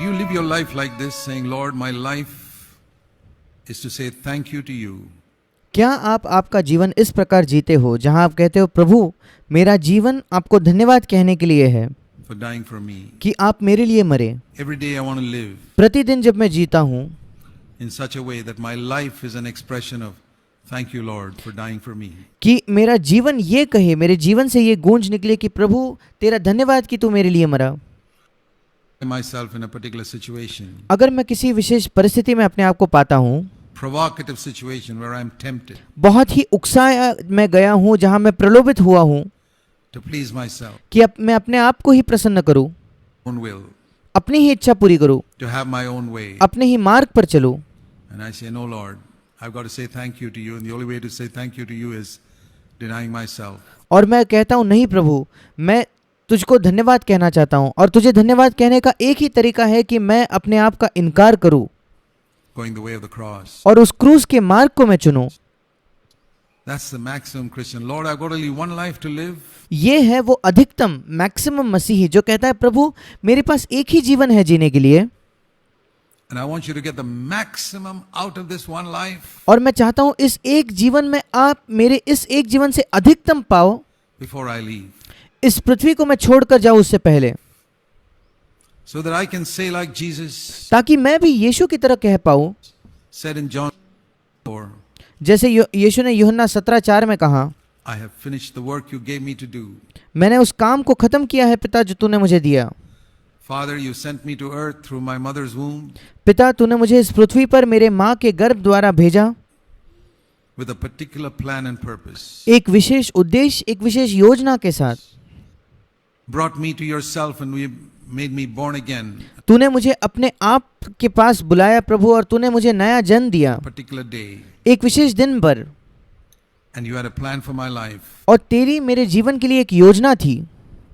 you live your life like this, saying, Lord, my life is to say thank you to you? क्या आप आपका जीवन इस प्रकार जीते हो जहां आप कहते हो प्रभु मेरा जीवन आपको धन्यवाद कहने के लिए है For dying for me. कि आप मेरे लिए मरे। Every day I want to live प्रतिदिन जब मैं जीता हूँ in such a way that my life is an expression of thank you, Lord, for dying for me. कि मेरा जीवन ये कहे, मेरे जीवन से ये गूंज निकले कि प्रभु तेरा धन्यवाद कि तू मेरे लिए मरा। Myself in a particular situation, अगर मैं किसी विशेष परिस्थिति में अपने आप को पाता हूँ, provocative situation where I am tempted बहुत ही उकसाया मैं गया हूँ, जहाँ मैं प्रलोभित हुआ हूँ to please myself, कि मैं अपने आप को ही प्रसन्न करूँ, own will, अपनी ही इच्छा पूरी करूँ, to have my own way. अपने ही मार्ग पर चलूँ। And I say, no, Lord, I've got to say thank you to you. And the only way to say thank you to you is denying myself. और मैं कहता हूँ नहीं प्रभु, मैं तुझको धन्यवाद कहना चाहता हूँ और तुझे धन्यवाद कहने का एक ही तरीका है कि मैं अपने आप का इनकार करूँ Going the way of the cross. और उस क्रूस के मार्ग को मैं चुनूँ। That's the maximum Christian. Lord, I've got only one life to live. ये है वो अधिकतम मैक्सिमम मसीही जो कहता है प्रभु मेरे पास एक ही जीवन है जीने के लिए And I want you to get the maximum out of this one life और मैं चाहता हूँ इस एक जीवन में आप मेरे इस एक जीवन से अधिकतम पाओ before I leave. इस पृथ्वी को मैं छोड़कर जाऊँ उससे पहले, So that I can say like Jesus ताकि मैं भी यीशु की तरह कह पाऊँ said in John 4, जैसे यीशु ने यूहन्ना 17:4 में कहा, I have finished the work you gave me to do. मैंने उस काम को खत्म किया है पिता जो तूने मुझे दिया। Father, you sent me to earth through my mother's womb पिता तूने मुझे इस पृथ्वी पर मेरे माँ के गर्भ द्वारा भेजा with a particular plan and purpose. एक विशेष उद्देश्य, एक विशेष योजना के साथ। Brought me to yourself and we made me born again. तूने मुझे अपने आप के पास बुलाया प्रभु और तूने मुझे नया जन्म दिया Particular day. एक विशेष दिन पर, And you had a plan for my life. और तेरी मेरे जीवन के लिए एक योजना थी।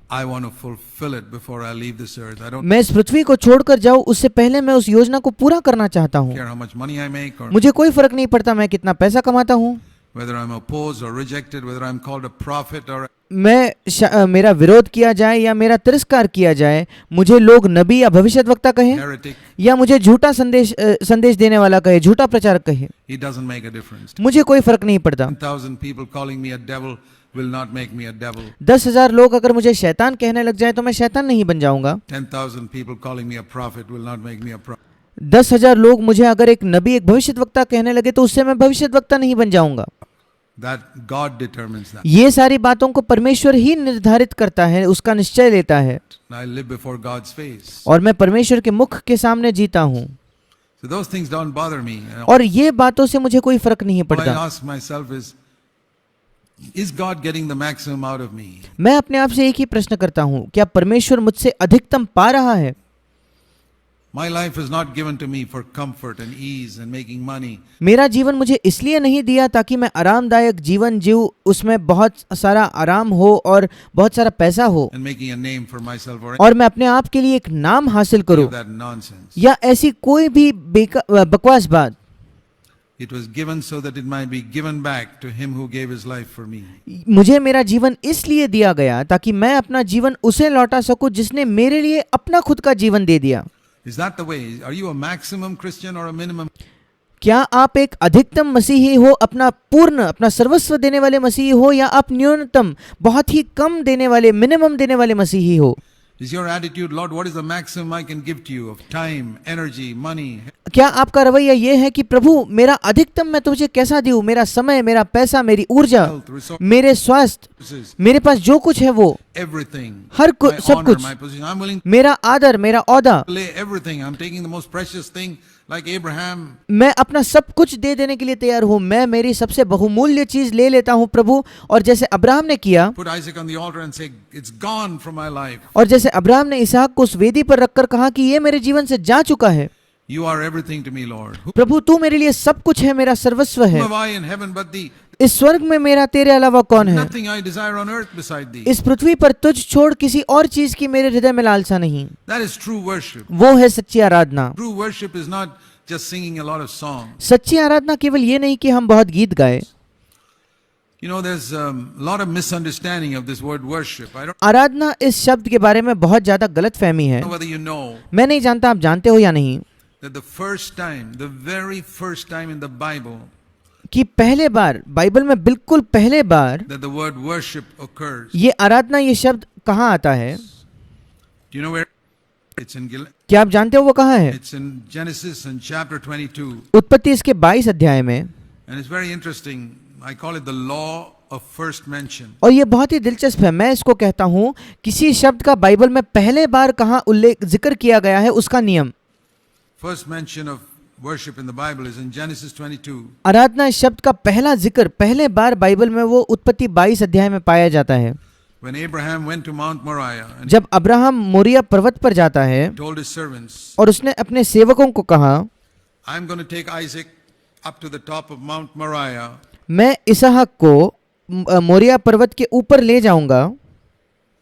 I want to fulfill it before I leave this earth. I don't मैं इस पृथ्वी को छोड़कर जाऊं उससे पहले मैं उस योजना को पूरा करना चाहता हूँ। care how much money I make or मुझे कोई फर्क नहीं पड़ता मैं कितना पैसा कमाता हूँ, whether I'm opposed or rejected, whether I'm called a prophet or मेरा विरोध किया जाए या मेरा तिरस्कार किया जाए, मुझे लोग नबी या भविष्यद्वक्ता कहे heretic. या मुझे झूठा संदेश देने वाला कहे, झूठा प्रचारक कहे, It doesn't make a difference. मुझे कोई फर्क नहीं पड़ता। 10,000 people calling me a devil will not make me a devil. 10,000 लोग अगर मुझे शैतान कहने लग जाए तो मैं शैतान नहीं बन जाऊंगा। 10,000 people calling me a prophet will not make me a prophet. 10,000 लोग मुझे अगर एक नबी, एक भविष्यद्वक्ता कहने लगे तो उससे मैं भविष्यद्वक्ता नहीं बन जाऊंगा। That God determines that. ये सारी बातों को परमेश्वर ही निर्धारित करता है, उसका निश्चय लेता है, I live before God's face. और मैं परमेश्वर के मुख के सामने जीता हूँ। So those things don't bother me. और ये बातों से मुझे कोई फर्क नहीं All I पड़ता। ask myself is God getting the maximum out of me? मैं अपने आप से एक ही प्रश्न करता हूँ, क्या परमेश्वर मुझसे अधिकतम पा रहा है? My life is not given to me for comfort and ease and making money. मेरा जीवन मुझे इसलिए नहीं दिया ताकि मैं आरामदायक जीवन जीऊं, उसमें बहुत सारा आराम हो और बहुत सारा पैसा हो And making a name for myself or और मैं अपने आप के लिए एक नाम हासिल any करूं, of that nonsense. या ऐसी कोई भी बकवास बात। It was given so that it might be given back to him who gave his life for me. मुझे मेरा जीवन इसलिए दिया गया ताकि मैं अपना जीवन उसे लौटा सकूं जिसने मेरे लिए अपना खुद का जीवन दे दिया। Is that the way? Are you a maximum Christian or a minimum? क्या आप एक अधिकतम मसीही हो, अपना पूर्ण, अपना सर्वस्व देने वाले मसीही हो, या आप न्यूनतम, बहुत ही कम देने वाले, मिनिमम देने वाले मसीही हो? Is your attitude, Lord, what is the maximum I can give to you of time, energy, money? क्या आपका रवैया ये है कि प्रभु मेरा अधिकतम मैं तुझे कैसा दूं, मेरा समय, मेरा पैसा, मेरी ऊर्जा, Health, resources, मेरे स्वास्थ्य, मेरे पास जो कुछ है वो everything. हर My सब honor, कुछ, my position. I'm willing मेरा आदर, मेरा औदा, to lay everything. I'm taking the most precious thing like Abraham. मैं अपना सब कुछ दे देने के लिए तैयार हूँ। मैं मेरी सबसे बहुमूल्य चीज ले लेता हूँ प्रभु, और जैसे अब्राहम ने किया, Put Isaac on the altar and say, it's gone from my life. और जैसे अब्राहम ने इसहाक को उस वेदी पर रखकर कहा कि ये मेरे जीवन से जा चुका है। You are everything to me, Lord. Who प्रभु तू मेरे लिए सब कुछ है, मेरा सर्वस्व है। am I in heaven but thee? इस स्वर्ग में मेरा तेरे अलावा कौन है? Nothing I desire on earth beside thee. इस पृथ्वी पर तुझ छोड़ किसी और चीज की मेरे हृदय में लालसा नहीं। That is true worship. वो है सच्ची आराधना। True worship is not just singing a lot of songs. सच्ची आराधना केवल ये नहीं कि हम बहुत गीत गाए। You know, there's a lot of misunderstanding of this word worship. I don't आराधना इस शब्द के बारे में बहुत ज्यादा गलत फहमी है। know whether you know मैं नहीं जानता आप जानते हो या नहीं that the first time, the very first time in the Bible कि पहले बार बाइबल में बिल्कुल पहले बार that the word worship occurs. ये आराधना ये शब्द कहाँ आता है? Do you know where? It's in क्या आप जानते हो वो कहाँ है? It's in Genesis in chapter 22. उत्पत्ति इसके 22 अध्याय में। And it's very interesting. I call it the law of first mention. और ये बहुत ही दिलचस्प है। मैं इसको कहता हूँ किसी शब्द का बाइबल में पहले बार कहाँ उल्लेख जिक्र किया गया है उसका नियम। First mention of worship in the Bible is in Genesis 22. आराधना इस शब्द का पहला जिक्र पहले बार बाइबल में वो उत्पत्ति 22 अध्याय में पाया जाता है। When Abraham went to Mount Moriah and जब अब्राहम मोरिया पर्वत पर जाता है told his servants, और उसने अपने सेवकों को कहा I'm going to take Isaac up to the top of Mount Moriah. मैं इसहाक को मोरिया पर्वत के ऊपर ले जाऊंगा।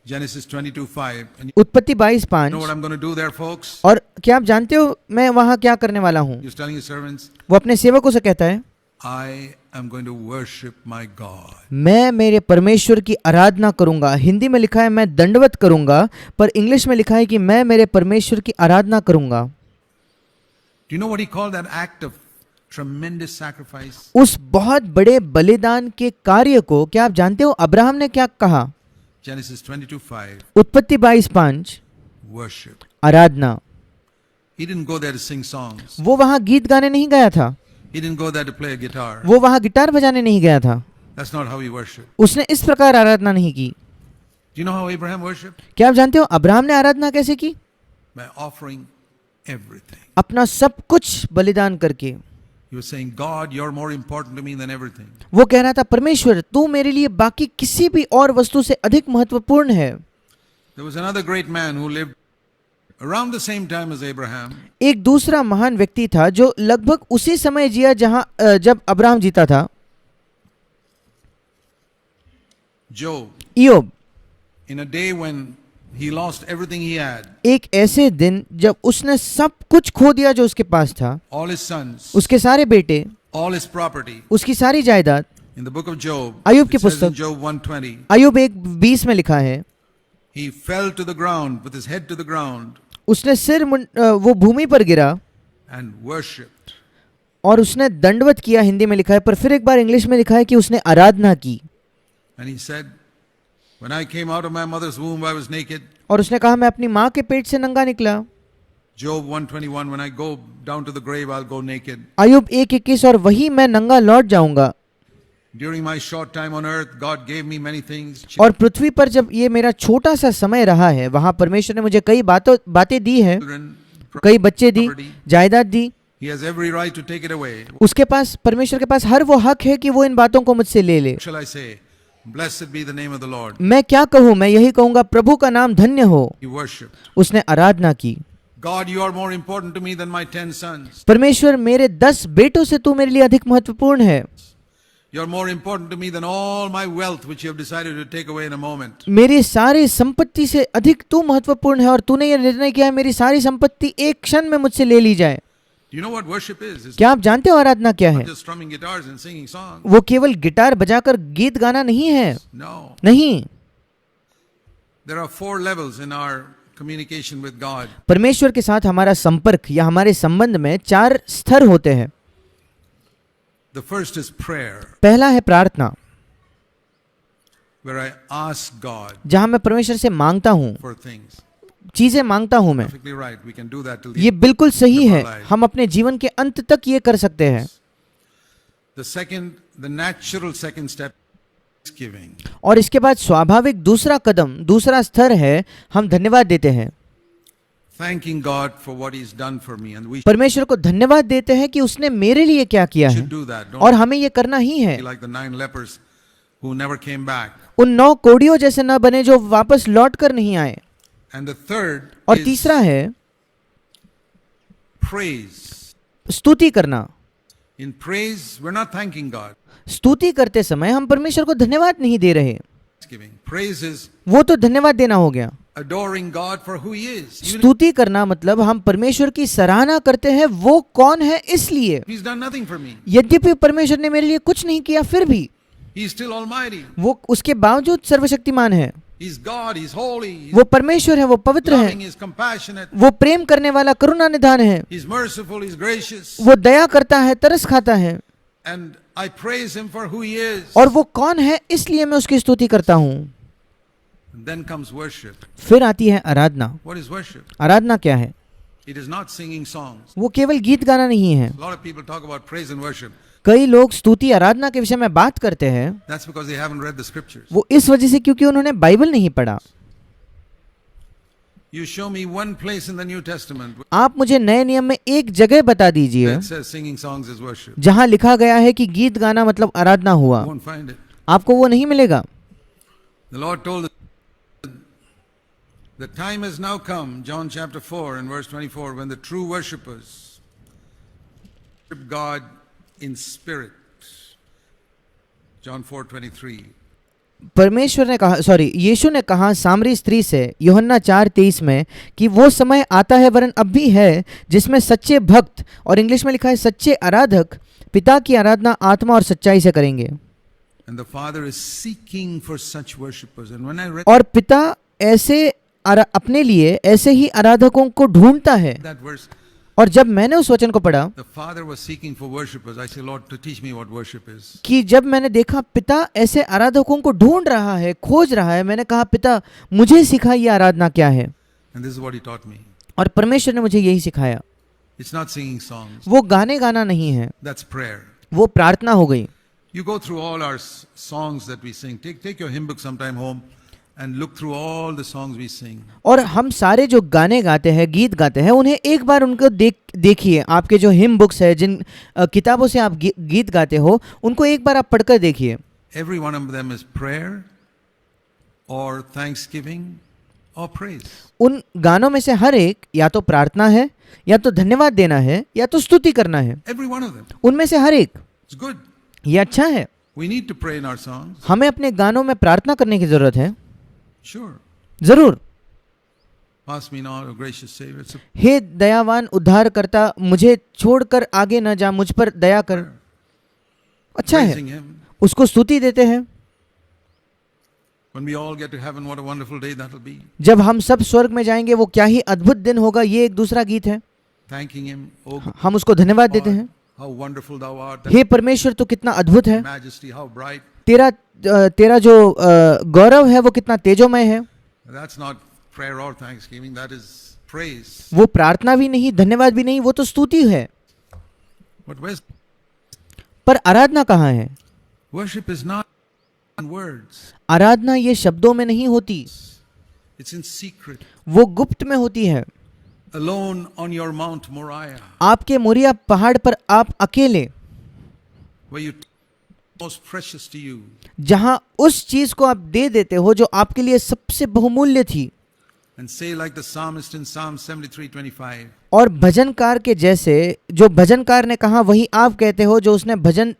Genesis 22:5. And you उत्पत्ति 22:5। know what I'm going to do there, folks? और क्या आप जानते हो मैं वहां क्या करने वाला हूँ? He's telling his servants, वो अपने सेवकों से कहता है I am going to worship my God. मैं मेरे परमेश्वर की आराधना करूंगा। हिंदी में लिखा है मैं दंडवत करूंगा, पर इंग्लिश में लिखा है कि मैं मेरे परमेश्वर की आराधना करूंगा। Do you know what he called that act of tremendous sacrifice? उस बहुत बड़े बलिदान के कार्य को क्या आप जानते हो अब्राहम ने क्या कहा? Genesis 22:5. उत्पत्ति 22:5 Worship. Aradhana. He didn't go there to sing songs. वो वहां गीत गाने नहीं गया था, He didn't go there to play a guitar. वो वहां गिटार बजाने नहीं गया था, That's not how he worshiped. उसने इस प्रकार आराधना नहीं की। Do you know how Abraham worshipped? क्या आप जानते हो अब्राहम ने आराधना कैसे की? By offering everything. अपना सब कुछ बलिदान करके। He was saying, God, you're more important to me than everything. वो कह रहा था परमेश्वर तू मेरे लिए बाकी किसी भी और वस्तु से अधिक महत्वपूर्ण है। There was another great man who lived around the same time as Abraham. एक दूसरा महान व्यक्ति था जो लगभग उसी समय जिया जब अब्राहम जीता था। Job. इयोब। In a day when he lost everything he had, एक ऐसे दिन जब उसने सब कुछ खो दिया जो उसके पास था, all his sons, उसके सारे बेटे, all his property. उसकी सारी जायदाद। In the book of Job, अय्यूब की it says in पुस्तक Job 1:20, अय्यूब 1:20 में लिखा है he fell to the ground with his head to the ground उसने वो भूमि पर गिरा and worshipped. और उसने दंडवत किया, हिंदी में लिखा है, पर फिर एक बार इंग्लिश में लिखा है कि उसने आराधना की। And he said, when I came out of my mother's womb, I was naked. और उसने कहा मैं अपनी माँ के पेट से नंगा निकला। Job 1:21, when I go down to the grave, I'll go naked. अय्यूब 1:21 और वही मैं नंगा लौट जाऊंगा। During my short time on earth, God gave me many things. और पृथ्वी पर जब ये मेरा छोटा सा समय रहा है वहां परमेश्वर ने मुझे कई बातें दी है, Children, कई बच्चे दी, property. जायदाद दी। He has every right to take it away. उसके पास परमेश्वर के पास हर वो हक है कि वो इन बातों को मुझसे ले ले। What shall I say? Blessed be the name of the Lord. मैं क्या कहूँ, मैं यही कहूंगा प्रभु का नाम धन्य हो। He worshipped. उसने आराधना की। God, you are more important to me than my 10 sons. परमेश्वर मेरे 10 बेटों से तू मेरे लिए अधिक महत्वपूर्ण है। You are more important to me than all my wealth, which you have decided to take away in a moment. मेरी सारी संपत्ति से अधिक तू महत्वपूर्ण है और तूने ये निर्णय किया है मेरी सारी संपत्ति एक क्षण में मुझसे ले ली जाए। Do you know what worship is? It's क्या आप जानते हो आराधना क्या है? not just strumming guitars and singing songs. वो केवल गिटार बजाकर गीत गाना नहीं है, No. नहीं। There are 4 levels in our communication with God. परमेश्वर के साथ हमारा संपर्क या हमारे संबंध में 4 स्तर होते हैं। The first is prayer, पहला है प्रार्थना, where I ask God जहां मैं परमेश्वर से मांगता हूँ, for things. चीजें मांगता हूँ मैं। Perfectly right. We can do that till the ये बिल्कुल सही है, of our life. हम अपने जीवन के अंत तक ये कर सकते हैं। The natural second step is giving. और इसके बाद स्वाभाविक दूसरा कदम, दूसरा स्तर है हम धन्यवाद देते हैं। Thanking God for what He's done for me, and we परमेश्वर को धन्यवाद देते हैं कि उसने मेरे लिए क्या किया है should do that. और Don't हमें ये करना ही है। be like the 9 lepers who never came back. उन 9 कोढ़ियों जैसे न बने जो वापस लौट कर नहीं आए। And the third और is तीसरा है praise. स्तुति करना। In praise, we're not thanking God. स्तुति करते समय हम परमेश्वर को धन्यवाद नहीं दे रहे। Giving. Praise is वो तो धन्यवाद देना हो गया। adoring God for who He is. Even if स्तुति करना मतलब हम परमेश्वर की सराहना करते हैं वो कौन है इसलिए। He's done nothing for me. यद्यपि परमेश्वर ने मेरे लिए कुछ नहीं किया फिर भी He is still almighty. वो उसके बावजूद सर्वशक्तिमान है, He's God, he's holy, he's वो परमेश्वर है, वो पवित्र है, loving, he's compassionate, वो प्रेम करने वाला, करुणा निधान है, he's merciful, he's gracious. वो दया करता है, तरस खाता है। And I praise him for who he is. और वो कौन है इसलिए मैं उसकी स्तुति करता हूँ। And then comes worship. फिर आती है आराधना। What is worship? आराधना क्या है? It is not singing songs. वो केवल गीत गाना नहीं है। A lot of people talk about praise and worship. कई लोग स्तुति आराधना के विषय में बात करते हैं, That's because they haven't read the scriptures. वो इस वजह से क्योंकि उन्होंने बाइबल नहीं पढ़ा। You show me one place in the New Testament आप मुझे नए नियम में एक जगह बता दीजिए that says singing songs is worship. जहां लिखा गया है कि गीत गाना मतलब आराधना हुआ। You won't find it. आपको वो नहीं मिलेगा। The Lord told us, the time has now come, John chapter 4 and verse 24, when the true worshippers worship God in spirit. John 4:23. परमेश्वर ने कहा, यीशु ने कहा सामरी स्त्री से यूहन्ना 4:23 में कि वो समय आता है वरन अब भी है जिसमें सच्चे भक्त, और इंग्लिश में लिखा है सच्चे आराधक, पिता की आराधना आत्मा और सच्चाई से करेंगे। And the Father is seeking for such worshippers. And when I read और पिता ऐसे अपने लिए ऐसे ही आराधकों को ढूंढता है। that verse, और जब मैंने उस वचन को पढ़ा the Father was seeking for worshippers. I say, Lord, to teach me what worship is. कि जब मैंने देखा पिता ऐसे आराधकों को ढूंढ रहा है, खोज रहा है, मैंने कहा पिता मुझे सिखा ये आराधना क्या है। And this is what He taught me. और परमेश्वर ने मुझे यही सिखाया। It's not singing songs. वो गाने गाना नहीं है, That's prayer. वो प्रार्थना हो गई। You go through all our songs that we sing. Take your hymn book sometime home and look through all the songs we sing. और हम सारे जो गाने गाते हैं, गीत गाते हैं, उन्हें एक बार उनको देखिए। आपके जो हिम बुक्स है, जिन किताबों से आप गीत गाते हो, उनको एक बार आप पढ़कर देखिए। Every one of them is prayer or thanksgiving or praise. उन गानों में से हर एक या तो प्रार्थना है, या तो धन्यवाद देना है, या तो स्तुति करना है। Every one of them. उनमें से हर एक। It's good. ये अच्छा है। We need to pray in our songs. हमें अपने गानों में प्रार्थना करने की जरूरत है। Sure. जरूर। Pass me not, O gracious Savior. It's a हे दयावान उद्धारकर्ता, मुझे छोड़कर आगे न जा, मुझ पर दया कर। अच्छा है, praising Him. उसको स्तुति देते हैं। When we all get to heaven, what a wonderful day that will be. जब हम सब स्वर्ग में जाएंगे, वो क्या ही अद्भुत दिन होगा। ये एक दूसरा गीत है। Thanking Him. Oh हम उसको धन्यवाद देते God, हैं। how wonderful Thou art. हे परमेश्वर, तो कितना अद्भुत है। Majesty, how bright. तेरा जो गौरव है वो कितना तेजोमय है। That's not prayer or thanksgiving. That is praise. वो प्रार्थना भी नहीं, धन्यवाद भी नहीं, वो तो स्तुति है। But where's पर आराधना कहाँ है? worship is not in words. आराधना ये शब्दों में नहीं होती, It's in secret. वो गुप्त में होती है। Alone on your Mount Moriah, आपके मोरिया पहाड़ पर आप अकेले, where you most precious to you. जहां उस चीज को आप दे देते हो जो आपके लिए सबसे बहुमूल्य थी। And say like the psalmist in Psalm 73:25. और भजनकार के जैसे, जो भजनकार ने कहा वही आप कहते हो, जो उसने भजन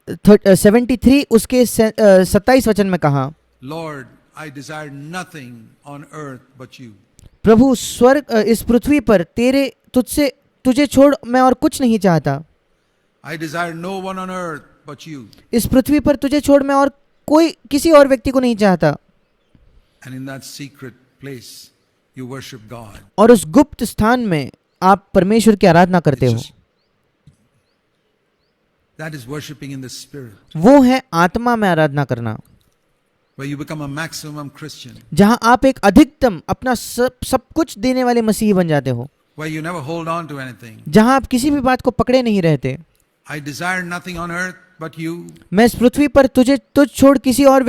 73 उसके 27 वचन में कहा, Lord, I desire nothing on earth but you. प्रभु स्वर्ग इस पृथ्वी पर तुझे छोड़ मैं और कुछ नहीं चाहता। I desire no one on earth but you. इस पृथ्वी पर तुझे छोड़ मैं और किसी और व्यक्ति को नहीं चाहता। And in that secret place, you worship God. और उस गुप्त स्थान में आप परमेश्वर की आराधना करते हो। That is worshiping in the Spirit, वो है आत्मा में आराधना करना, where you become a maximum Christian, जहां आप एक अधिकतम अपना सब कुछ देने वाले मसीही बन जाते हो, where you never hold on to anything. जहां आप किसी भी बात को पकड़े नहीं रहते। I desire nothing on earth but you. मैं इस पृथ्वी पर तुझ छोड़ किसी और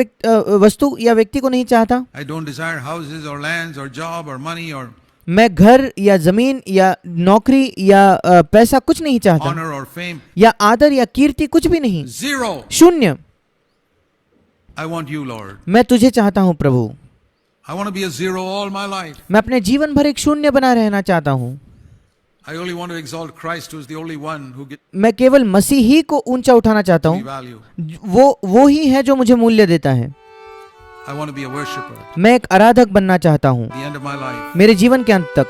वस्तु या व्यक्ति को नहीं चाहता। I don't desire houses or lands or job or money or मैं घर या जमीन या नौकरी या पैसा कुछ नहीं चाहता, honor or fame. या आदर या कीर्ति, कुछ भी नहीं। Zero. शून्य। I want you, Lord. मैं तुझे चाहता हूँ प्रभु। I want to be a zero all my life. मैं अपने जीवन भर एक शून्य बना रहना चाहता हूँ। I only want to exalt Christ, who is the only one who gets मैं केवल मसीह ही को ऊंचा उठाना चाहता me हूँ। value. वो ही है जो मुझे मूल्य देता है। I want to be a worshipper मैं एक आराधक बनना चाहता हूँ at the end of my life. मेरे जीवन के अंत तक।